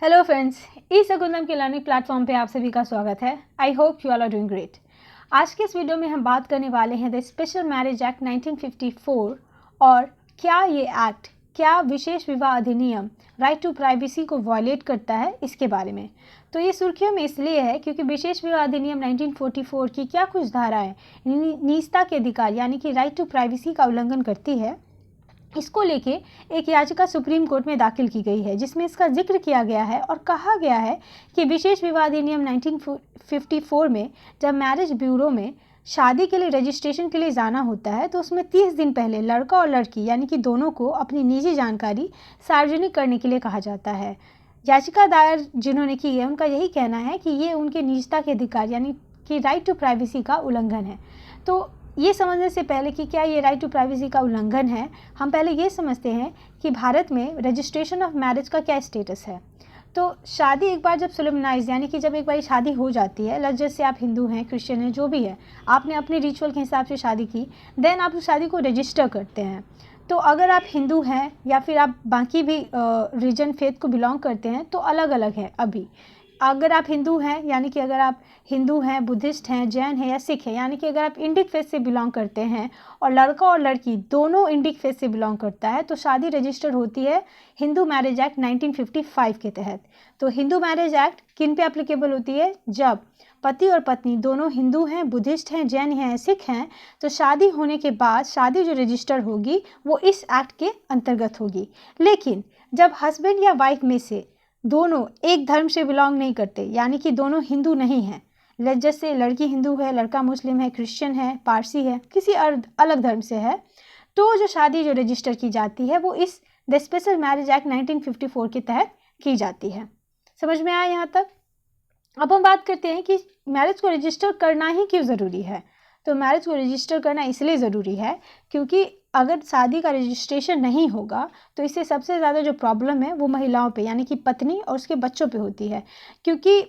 Hello friends, ई सकुंदम के learning platform पे आप सभी का स्वागत है। I hope you all are doing great. आज के इस वीडियो में हम बात करने वाले हैं द स्पेशल मैरिज एक्ट 1954 और क्या विशेष विवाह अधिनियम राइट टू प्राइवेसी को वायलेट करता है, इसके बारे में। तो ये सुर्खियों में इसलिए है क्योंकि विशेष विवाह अधिनियम 1944 की क्या कुछ धाराएं निजता के अधिकार यानी कि राइट टू प्राइवेसी का उल्लंघन करती है, इसको लेके एक याचिका सुप्रीम कोर्ट में दाखिल की गई है, जिसमें इसका जिक्र किया गया है और कहा गया है कि विशेष विवाह अधिनियम 1954 में जब मैरिज ब्यूरो में शादी के लिए रजिस्ट्रेशन के लिए जाना होता है तो उसमें 30 दिन पहले लड़का और लड़की यानी कि दोनों को अपनी निजी जानकारी सार्वजनिक करने के लिए कहा जाता है। याचिका दायर जिन्होंने की है उनका यही कहना है कि ये उनके निजता के अधिकार यानी कि राइट टू प्राइवेसी का उल्लंघन है। तो ये समझने से पहले कि क्या ये राइट टू प्राइवेसी का उल्लंघन है, हम पहले ये समझते हैं कि भारत में रजिस्ट्रेशन ऑफ मैरिज का क्या स्टेटस है। तो शादी एक बार जब सोलेमनाइज यानी कि जब एक बार शादी हो जाती है, जैसे आप हिंदू हैं, क्रिश्चियन हैं, जो भी है, आपने अपने रिचुअल के हिसाब से शादी की, देन आप उस शादी को रजिस्टर करते हैं। तो अगर आप हिंदू हैं या फिर आप बाकी भी रिलीजन फेथ को बिलोंग करते हैं तो अलग अलग है। अभी अगर आप हिंदू हैं यानी कि अगर आप हिंदू हैं, बुद्धिस्ट हैं, जैन हैं या सिख हैं, यानी कि अगर आप इंडिक फेथ से बिलोंग करते हैं और लड़का और लड़की दोनों इंडिक फेथ से बिलोंग करता है तो शादी रजिस्टर्ड होती है हिंदू मैरिज एक्ट 1955 के तहत। तो हिंदू मैरिज एक्ट किन पे एप्लीकेबल होती है? जब पति और पत्नी दोनों हिंदू हैं, बुद्धिस्ट हैं, जैन हैं, सिख हैं, तो शादी होने के बाद शादी जो रजिस्टर होगी वो इस एक्ट के अंतर्गत होगी। लेकिन जब हस्बैंड या वाइफ में से दोनों एक धर्म से बिलोंग नहीं करते यानी कि दोनों हिंदू नहीं हैं, जैसे लड़की हिंदू है, लड़का मुस्लिम है, क्रिश्चियन है, पारसी है, किसी अलग धर्म से है, तो जो शादी जो रजिस्टर की जाती है वो इस द स्पेशल मैरिज एक्ट 1954 के तहत की जाती है। समझ में आया यहाँ तक? अब हम बात करते हैं कि मैरिज को रजिस्टर करना ही क्यों ज़रूरी है। तो मैरिज को रजिस्टर करना इसलिए ज़रूरी है क्योंकि अगर शादी का रजिस्ट्रेशन नहीं होगा तो इससे सबसे ज़्यादा जो प्रॉब्लम है वो महिलाओं पे यानी कि पत्नी और उसके बच्चों पे होती है। क्योंकि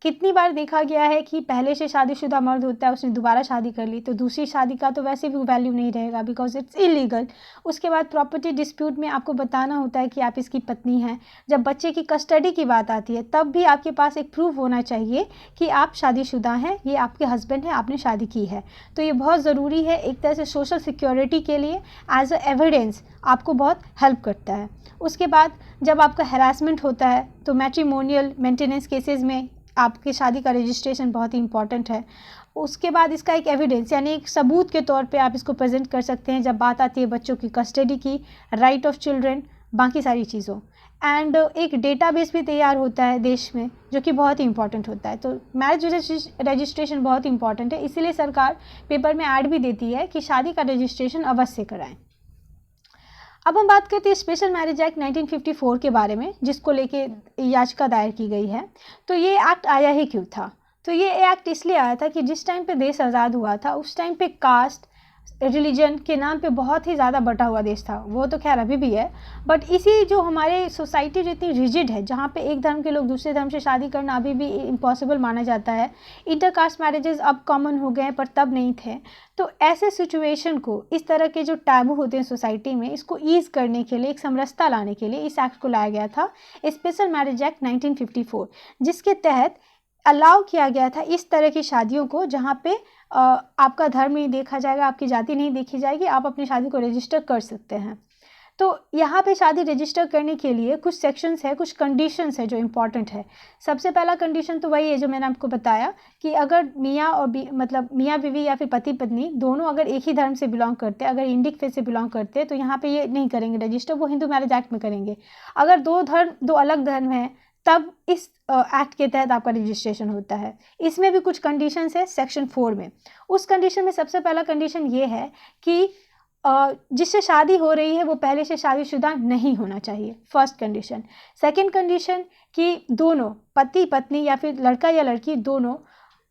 कितनी बार देखा गया है कि पहले से शादीशुदा मर्द होता है, उसने दोबारा शादी कर ली तो दूसरी शादी का तो वैसे भी वैल्यू नहीं रहेगा बिकॉज इट्स इलीगल। उसके बाद प्रॉपर्टी डिस्प्यूट में आपको बताना होता है कि आप इसकी पत्नी हैं। जब बच्चे की कस्टडी की बात आती है तब भी आपके पास एक प्रूफ होना चाहिए कि आप शादीशुदा हैं, ये आपके हस्बैंड हैं, आपने शादी की है। तो ये बहुत ज़रूरी है, एक तरह से सोशल सिक्योरिटी के लिए एज अ एविडेंस आपको बहुत हेल्प करता है। उसके बाद जब आपका हैरासमेंट होता है तो मैट्रिमोनियल मेंटेनेंस केसेस में आपकी शादी का रजिस्ट्रेशन बहुत ही इंपॉर्टेंट है। उसके बाद इसका एक एविडेंस यानी एक सबूत के तौर पे आप इसको प्रेजेंट कर सकते हैं जब बात आती है बच्चों की कस्टडी की, राइट ऑफ चिल्ड्रन, बाकी सारी चीज़ों। एंड एक डेटाबेस भी तैयार होता है देश में जो कि बहुत ही इंपॉर्टेंट होता है। तो मैरिज रजिस्ट्रेशन बहुत इंपॉर्टेंट है, इसीलिए सरकार पेपर में ऐड भी देती है कि शादी का रजिस्ट्रेशन अवश्य कराएं। अब हम बात करते हैं स्पेशल मैरिज एक्ट 1954 के बारे में, जिसको लेके याचिका दायर की गई है। तो ये एक्ट आया ही क्यों था? तो ये एक्ट इसलिए आया था कि जिस टाइम पे देश आज़ाद हुआ था उस टाइम पे कास्ट रिलीजन के नाम पे बहुत ही ज़्यादा बटा हुआ देश था। वो तो खैर अभी भी है, बट इसी जो हमारे सोसाइटी जो इतनी रिजिड है, जहाँ पे एक धर्म के लोग दूसरे धर्म से शादी करना अभी भी इम्पॉसिबल माना जाता है। इंटरकास्ट मैरिजेस अब कॉमन हो गए हैं पर तब नहीं थे। तो ऐसे सिचुएशन को, इस तरह के जो टैबू होते हैं सोसाइटी में, इसको ईज़ करने के लिए, एक समरसता लाने के लिए इस एक्ट को लाया गया था, स्पेशल मैरिज एक्ट 1954, जिसके तहत अलाउ किया गया था इस तरह की शादियों को जहाँ पे आपका धर्म नहीं देखा जाएगा, आपकी जाति नहीं देखी जाएगी, आप अपनी शादी को रजिस्टर कर सकते हैं। तो यहाँ पे शादी रजिस्टर करने के लिए कुछ सेक्शंस है, कुछ कंडीशंस है जो इम्पॉर्टेंट है। सबसे पहला कंडीशन तो वही है जो मैंने आपको बताया कि अगर मियाँ और मतलब मियाँ बीवी या फिर पति पत्नी दोनों अगर एक ही धर्म से बिलोंग करते हैं, अगर इंडिक फेथ से बिलोंग करते हैं तो यहाँ पे ये नहीं करेंगे रजिस्टर, वो हिंदू मैरिज एक्ट में करेंगे। अगर दो अलग धर्म हैं तब इस एक्ट के तहत आपका रजिस्ट्रेशन होता है। इसमें भी कुछ कंडीशंस है सेक्शन 4 में। उस कंडीशन में सबसे पहला कंडीशन ये है कि जिससे शादी हो रही है वो पहले से शादीशुदा नहीं होना चाहिए, फर्स्ट कंडीशन। सेकंड कंडीशन कि दोनों पति पत्नी या फिर लड़का या लड़की दोनों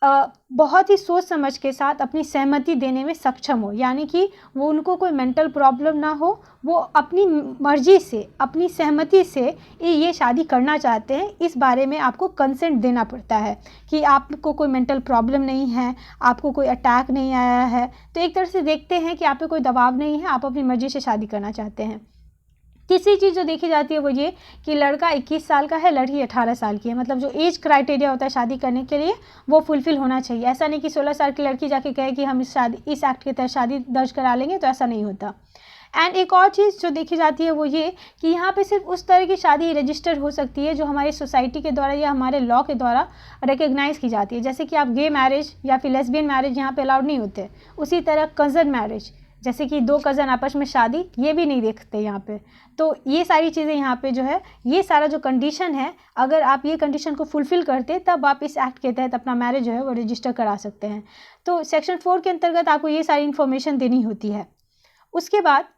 बहुत ही सोच समझ के साथ अपनी सहमति देने में सक्षम हो, यानी कि वो उनको कोई मेंटल प्रॉब्लम ना हो, वो अपनी मर्जी से, अपनी सहमति से ये शादी करना चाहते हैं। इस बारे में आपको कंसेंट देना पड़ता है कि आपको कोई मेंटल प्रॉब्लम नहीं है, आपको कोई अटैक नहीं आया है। तो एक तरह से देखते हैं कि आप पे कोई दबाव नहीं है, आप अपनी मर्जी से शादी करना चाहते हैं। तीसरी चीज़ जो देखी जाती है वो ये कि लड़का 21 साल का है, लड़की 18 साल की है। मतलब जो एज क्राइटेरिया होता है शादी करने के लिए वो फुलफिल होना चाहिए। ऐसा नहीं कि 16 साल की लड़की जाके कहे कि हम इस एक्ट के तहत शादी दर्ज करा लेंगे, तो ऐसा नहीं होता। एंड एक और चीज़ जो देखी जाती है वो ये कि यहाँ पे सिर्फ उस तरह की शादी रजिस्टर हो सकती है जो हमारी सोसाइटी के द्वारा या हमारे लॉ के द्वारा रिकग्नाइज़ की जाती है। जैसे कि आप गे मैरिज या फिर लेस्बियन मैरिज यहाँ पे अलाउड नहीं होते। उसी तरह कज़न मैरिज, जैसे कि 2 कज़न आपस में शादी, ये भी नहीं देखते यहाँ पे। तो ये सारी चीज़ें यहाँ पे जो है, ये सारा जो कंडीशन है, अगर आप ये कंडीशन को फुलफ़िल करते तब आप इस एक्ट के तहत अपना मैरिज जो है वो रजिस्टर करा सकते हैं। तो सेक्शन 4 के अंतर्गत आपको ये सारी इन्फॉर्मेशन देनी होती है। उसके बाद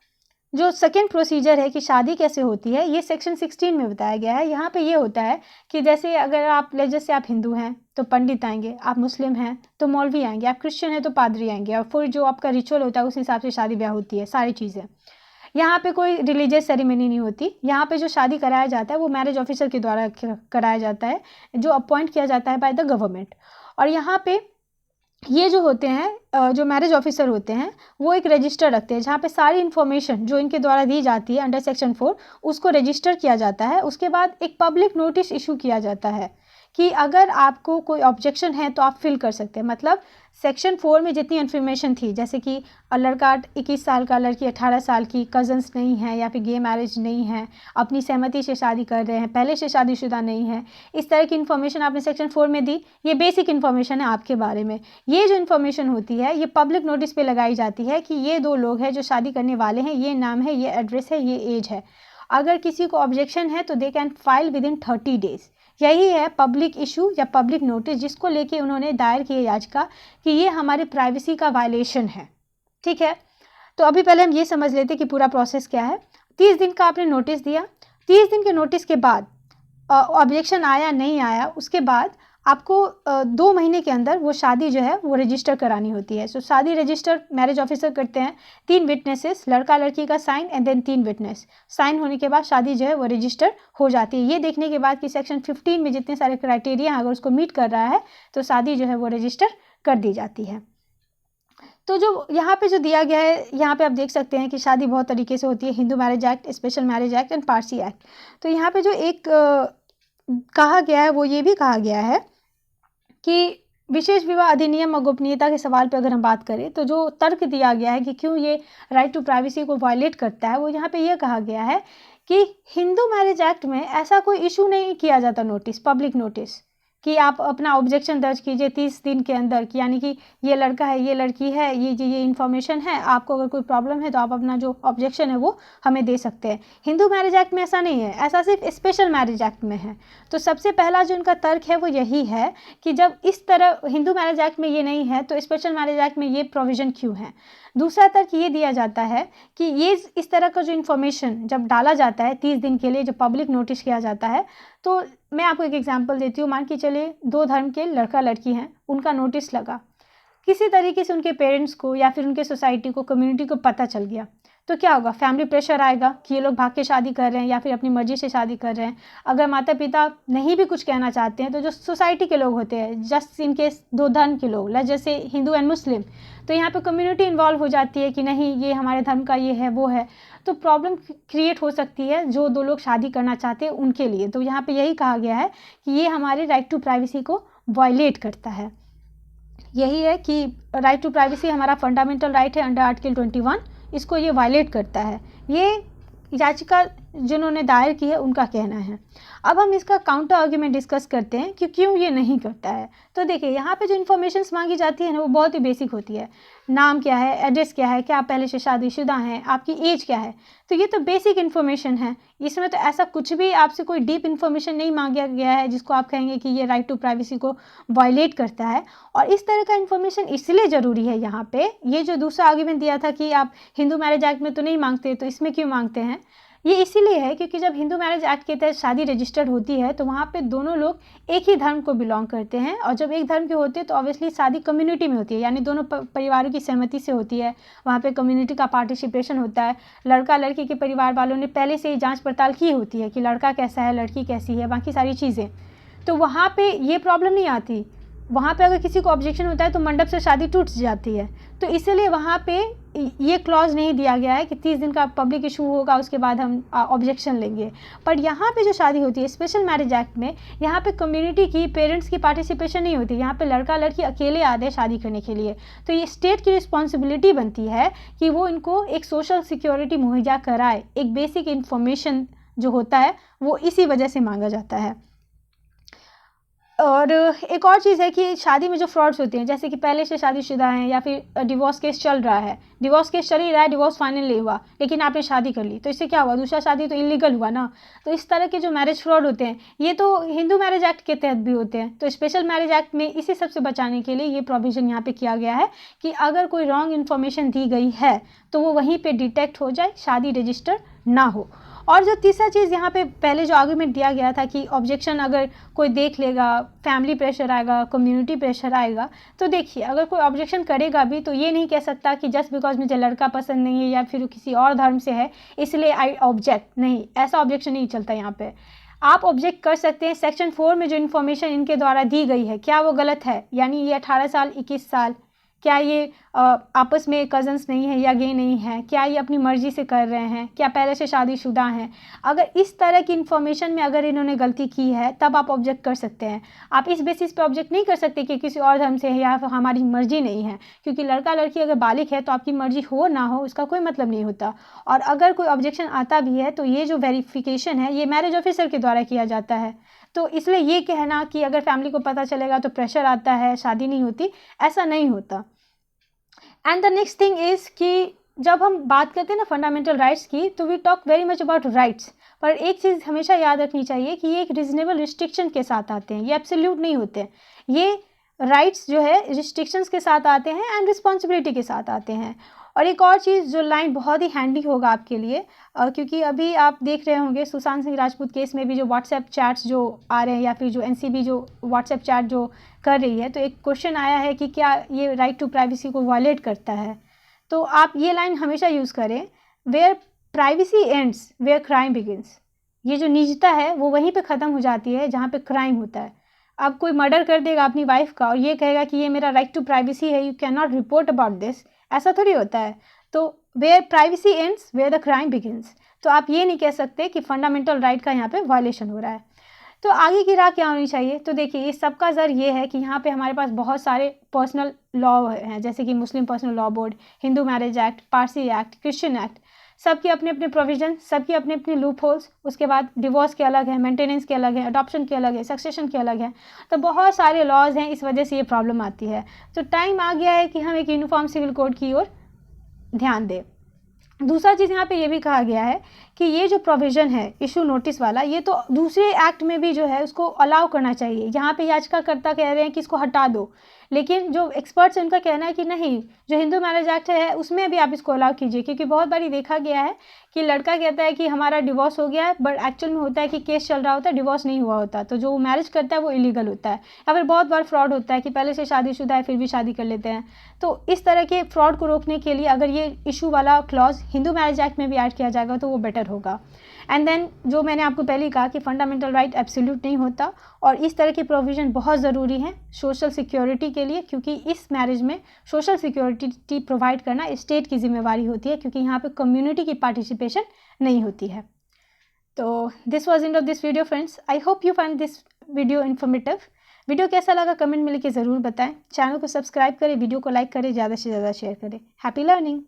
जो सेकेंड प्रोसीजर है कि शादी कैसे होती है, ये सेक्शन 16 में बताया गया है। यहाँ पे ये होता है कि जैसे अगर आप जैसे आप हिंदू हैं तो पंडित आएंगे, आप मुस्लिम हैं तो मौलवी आएंगे, आप क्रिश्चियन हैं तो पादरी आएंगे, और फिर जो आपका रिचुअल होता है उस हिसाब से शादी ब्याह होती है, सारी चीज़ें। यहाँ पे कोई रिलीजियस सेरेमनी नहीं होती। यहाँ पे जो शादी कराया जाता है वो मैरिज ऑफिसर के द्वारा कराया जाता है, जो अपॉइंट किया जाता है बाय द गवर्नमेंट। और यहाँ पे ये जो होते हैं, जो मैरिज ऑफिसर होते हैं, वो एक रजिस्टर रखते हैं जहाँ पे सारी इन्फॉर्मेशन जो इनके द्वारा दी जाती है अंडर सेक्शन 4 उसको रजिस्टर किया जाता है। उसके बाद एक पब्लिक नोटिस इशू किया जाता है कि अगर आपको कोई ऑब्जेक्शन है तो आप फिल कर सकते हैं। मतलब सेक्शन 4 में जितनी इन्फॉर्मेशन थी, जैसे कि लड़का 21 साल का, लड़की 18 साल की, कज़न्स नहीं है या फिर गे मैरिज नहीं है, अपनी सहमति से शादी कर रहे हैं, पहले से शादीशुदा नहीं है, इस तरह की इन्फॉर्मेशन आपने सेक्शन 4 में दी। ये बेसिक इन्फॉर्मेशन है आपके बारे में। ये जो इन्फॉर्मेशन होती है ये पब्लिक नोटिस पे लगाई जाती है कि ये 2 लोग हैं जो शादी करने वाले हैं, ये नाम है, ये एड्रेस है, ये एज है। अगर किसी को ऑब्जेक्शन है तो they can file with in 30 days. यही है पब्लिक इशू या पब्लिक नोटिस, जिसको लेके उन्होंने दायर की याचिका कि ये हमारे प्राइवेसी का वायलेशन है। ठीक है, तो अभी पहले हम ये समझ लेते कि पूरा प्रोसेस क्या है। 30 दिन का आपने नोटिस दिया, 30 दिन के नोटिस के बाद ऑब्जेक्शन आया नहीं आया, उसके बाद आपको 2 महीने के अंदर वो शादी जो है वो रजिस्टर करानी होती है। सो शादी रजिस्टर मैरिज ऑफिसर करते हैं, 3 विटनेसेस, लड़का लड़की का sign and then 3 witness. Sign होने के बाद शादी जो है वो रजिस्टर हो जाती है। ये देखने के बाद कि सेक्शन 15 में जितने सारे क्राइटेरिया हैं अगर उसको मीट कर रहा है तो शादी जो है वो रजिस्टर कर दी जाती है। तो जो यहाँ पे जो दिया गया है, यहाँ पे आप देख सकते हैं कि शादी बहुत तरीके से होती है। Hindu marriage act, special marriage act and Parsi act. तो यहाँ पे जो एक कहा गया है वो ये भी कहा गया है कि विशेष विवाह अधिनियम और गोपनीयता के सवाल पे अगर हम बात करें तो जो तर्क दिया गया है कि क्यों ये राइट टू प्राइवेसी को वायलेट करता है, वो यहाँ पे ये कहा गया है कि हिंदू मैरिज एक्ट में ऐसा कोई इशू नहीं किया जाता नोटिस, पब्लिक नोटिस, कि आप अपना ऑब्जेक्शन दर्ज कीजिए 30 दिन के अंदर, कि यानी कि ये लड़का है, ये लड़की है, ये इन्फॉर्मेशन है, आपको अगर कोई प्रॉब्लम है तो आप अपना जो ऑब्जेक्शन है वो हमें दे सकते हैं। हिंदू मैरिज एक्ट में ऐसा नहीं है, ऐसा सिर्फ स्पेशल मैरिज एक्ट में है। तो सबसे पहला जो इनका तर्क है वो यही है कि जब इस तरह हिंदू मैरिज एक्ट में ये नहीं है तो स्पेशल मैरिज एक्ट में ये प्रोविज़न क्यों है। दूसरा तर्क ये दिया जाता है कि ये इस तरह का जो इन्फॉर्मेशन जब डाला जाता है 30 दिन के लिए, जो पब्लिक नोटिस किया जाता है, तो मैं आपको एक एग्जांपल देती हूँ। मान के चलिए 2 धर्म के लड़का लड़की हैं, उनका नोटिस लगा, किसी तरीके से उनके पेरेंट्स को या फिर उनके सोसाइटी को, कम्युनिटी को पता चल गया, तो क्या होगा, फैमिली प्रेशर आएगा कि ये लोग भाग के शादी कर रहे हैं या फिर अपनी मर्जी से शादी कर रहे हैं। अगर माता पिता नहीं भी कुछ कहना चाहते हैं तो जो सोसाइटी के लोग होते हैं, जस्ट इन केस 2 धर्म के लोग, जैसे हिंदू एंड मुस्लिम, तो यहाँ पे कम्युनिटी इन्वॉल्व हो जाती है कि नहीं ये हमारे धर्म का ये है वो है, तो प्रॉब्लम क्रिएट हो सकती है जो 2 लोग शादी करना चाहते हैं उनके लिए। तो यहाँ पे यही कहा गया है कि ये हमारे राइट टू प्राइवेसी को वायलेट करता है। यही है कि राइट टू प्राइवेसी हमारा फंडामेंटल राइट है अंडर आर्टिकल 21, इसको ये वायलेट करता है। ये याचिका जिन्होंने दायर की है उनका कहना है। अब हम इसका काउंटर आर्ग्यूमेंट डिस्कस करते हैं कि क्यों ये नहीं करता है। तो देखिए यहाँ पे जो इन्फॉर्मेशन मांगी जाती है ना वो बहुत ही बेसिक होती है। नाम क्या है, एड्रेस क्या है, क्या आप पहले से शादीशुदा हैं, आपकी एज क्या है, तो ये तो बेसिक इन्फॉर्मेशन है। इसमें तो ऐसा कुछ भी आपसे कोई डीप इन्फॉर्मेशन नहीं मांगा गया है जिसको आप कहेंगे कि ये राइट टू प्राइवेसी को वायलेट करता है। और इस तरह का इन्फॉर्मेशन इसलिए ज़रूरी है यहाँ पे, ये जो दूसरा आर्ग्यूमेंट दिया था कि आप हिंदू मैरिज एक्ट में तो नहीं मांगते तो इसमें क्यों मांगते हैं, ये इसीलिए है क्योंकि जब हिंदू मैरिज एक्ट के तहत शादी रजिस्टर्ड होती है तो वहाँ पे दोनों लोग एक ही धर्म को बिलोंग करते हैं, और जब एक धर्म के होते हैं तो ऑब्वियसली शादी कम्युनिटी में होती है, यानी दोनों परिवारों की सहमति से होती है। वहाँ पे कम्युनिटी का पार्टिसिपेशन होता है। लड़का लड़की के परिवार वालों ने पहले से ही जाँच पड़ताल की होती है कि लड़का कैसा है, लड़की कैसी है, बाकी सारी चीज़ें, तो वहाँ पर ये प्रॉब्लम नहीं आती। वहाँ पे अगर किसी को ऑब्जेक्शन होता है तो मंडप से शादी टूट जाती है। तो इसलिए वहाँ पे ये क्लॉज नहीं दिया गया है कि 30 दिन का पब्लिक इशू होगा उसके बाद हम ऑब्जेक्शन लेंगे। पर यहाँ पे जो शादी होती है स्पेशल मैरिज एक्ट में, यहाँ पे कम्युनिटी की, पेरेंट्स की पार्टिसिपेशन नहीं होती। यहाँ पे लड़का लड़की अकेले आते हैं शादी करने के लिए। तो ये स्टेट की रिस्पॉन्सिबिलिटी बनती है कि वो इनको एक सोशल सिक्योरिटी मुहैया कराए, एक बेसिक इन्फॉर्मेशन जो होता है वो इसी वजह से मांगा जाता है। और एक और चीज़ है कि शादी में जो फ्रॉड्स होते हैं, जैसे कि पहले से शादीशुदा हैं या फिर डिवोर्स केस चल रहा है, डिवोर्स केस चल ही रहा है, डिवोर्स फाइनल नहीं हुआ, लेकिन आपने शादी कर ली, तो इससे क्या हुआ, दूसरा शादी तो इलीगल हुआ ना। तो इस तरह के जो मैरिज फ्रॉड होते हैं ये तो हिंदू मैरिज एक्ट के तहत भी होते हैं। तो स्पेशल मैरिज एक्ट में इसी सब से बचाने के लिए ये प्रोविज़न यहाँ पे किया गया है कि अगर कोई रॉन्ग इन्फॉर्मेशन दी गई है तो वो वहीं पर डिटेक्ट हो जाए, शादी रजिस्टर ना हो। और जो तीसरा चीज़ यहाँ पे पहले जो आर्गूमेंट दिया गया था कि ऑब्जेक्शन अगर कोई देख लेगा, फैमिली प्रेशर आएगा, कम्युनिटी प्रेशर आएगा, तो देखिए अगर कोई ऑब्जेक्शन करेगा भी तो ये नहीं कह सकता कि जस्ट बिकॉज मुझे लड़का पसंद नहीं है या फिर किसी और धर्म से है इसलिए आई ऑब्जेक्ट, नहीं, ऐसा ऑब्जेक्शन नहीं चलता यहाँ पे। आप ऑब्जेक्ट कर सकते हैं सेक्शन 4 में जो इन्फॉर्मेशन इनके द्वारा दी गई है, क्या वो गलत है, यानी ये 18 साल 21 साल, क्या ये आपस में कज़न्स नहीं है या गे नहीं है, क्या ये अपनी मर्ज़ी से कर रहे हैं, क्या पहले से शादीशुदा हैं। अगर इस तरह की इन्फॉर्मेशन में अगर इन्होंने गलती की है तब आप ऑब्जेक्ट कर सकते हैं। आप इस बेसिस पे ऑब्जेक्ट नहीं कर सकते कि किसी और धर्म से है या फिर हमारी मर्ज़ी नहीं है, क्योंकि लड़का लड़की अगर बालिग है तो आपकी मर्ज़ी हो ना हो उसका कोई मतलब नहीं होता। और अगर कोई ऑब्जेक्शन आता भी है तो ये जो वेरिफिकेशन है ये मैरिज ऑफिसर के द्वारा किया जाता है। तो इसलिए ये कहना कि अगर फैमिली को पता चलेगा तो प्रेशर आता है, शादी नहीं होती, ऐसा नहीं होता। And the next thing is कि जब हम बात करते हैं ना फंडामेंटल राइट्स की, तो we talk very much about rights, पर एक चीज़ हमेशा याद रखनी चाहिए कि ये एक रिजनेबल रिस्ट्रिक्शन के साथ आते हैं, ये एब्सोल्यूट नहीं होते हैं। ये राइट्स जो है रिस्ट्रिक्शंस के साथ आते हैं एंड रिस्पॉन्सिबिलिटी के साथ आते हैं। और एक और चीज़ जो लाइन बहुत ही हैंडी होगा आपके लिए, क्योंकि अभी आप देख रहे होंगे सुशांत सिंह राजपूत केस में भी जो व्हाट्सएप चैट्स जो आ रहे हैं या फिर जो एनसीबी जो व्हाट्सएप चैट जो कर रही है, तो एक क्वेश्चन आया है कि क्या ये राइट टू प्राइवेसी को वायलेट करता है। तो आप ये लाइन हमेशा यूज़ करें, where privacy ends where crime begins. ये जो निजता है वो वहीं पे ख़त्म हो जाती है जहाँ पे क्राइम होता है। अब कोई मर्डर कर देगा अपनी वाइफ का और ये कहेगा कि ये मेरा राइट टू प्राइवेसी है, you can not report about this, ऐसा थोड़ी होता है। तो where privacy ends where the crime begins, तो आप ये नहीं कह सकते कि फंडामेंटल राइट का यहाँ पे वायलेशन हो रहा है। तो आगे की राह क्या होनी चाहिए, तो देखिए इस सब का ज़र ये है कि यहाँ पे हमारे पास बहुत सारे पर्सनल लॉ हैं, जैसे कि Muslim personal law board, Hindu marriage act, Parsi act, Christian act, सबके अपने अपने प्रोविजन, सबकी अपने अपने लूप होल्स। उसके बाद डिवोर्स के अलग है, मेंटेनेंस के अलग है, अडॉप्शन के अलग है, सक्सेशन के अलग है। तो बहुत सारे लॉज हैं, इस वजह से ये प्रॉब्लम आती है। तो टाइम आ गया है कि हम एक यूनिफॉर्म सिविल कोड की ओर ध्यान दें। दूसरा चीज़ यहाँ पे ये भी कहा गया है कि ये जो प्रोविज़न है इशू नोटिस वाला, ये तो दूसरे एक्ट में भी जो है उसको अलाउ करना चाहिए। यहाँ पे याचिकाकर्ता कह रहे हैं कि इसको हटा दो, लेकिन जो एक्सपर्ट्स हैं उनका कहना है कि नहीं, जो हिंदू मैरिज एक्ट है उसमें भी आप इसको अलाउ कीजिए, क्योंकि बहुत बारी देखा गया है कि लड़का कहता है कि हमारा डिवोर्स हो गया है, बट एक्चुअल में होता है कि केस चल रहा होता है, डिवोर्स नहीं हुआ होता, तो जो मैरिज करता है वो इलीगल होता है। या फिर बहुत बार फ्रॉड होता है कि पहले से शादीशुदा है फिर भी शादी कर लेते हैं। तो इस तरह के फ्रॉड को रोकने के लिए अगर ये इशू वाला क्लॉज हिंदू मैरिज एक्ट में भी ऐड किया जाएगा तो वो बेटर होगा। एंड देन जो मैंने आपको पहले ही कहा कि फंडामेंटल राइट एब्सोल्यूट नहीं होता, और इस तरह के प्रोविज़न बहुत ज़रूरी हैं सोशल सिक्योरिटी के लिए, क्योंकि इस मैरिज में सोशल सिक्योरिटी प्रोवाइड करना स्टेट की जिम्मेवारी होती है, क्योंकि यहाँ पे कम्युनिटी की पार्टिसिपेशन नहीं होती है। तो this was end of this video friends. I hope you find this video informative. Video कैसा लगा कमेंट में लिख के ज़रूर बताएं। चैनल को सब्सक्राइब करें, वीडियो को लाइक करें, ज़्यादा से ज़्यादा शेयर करें। Happy learning.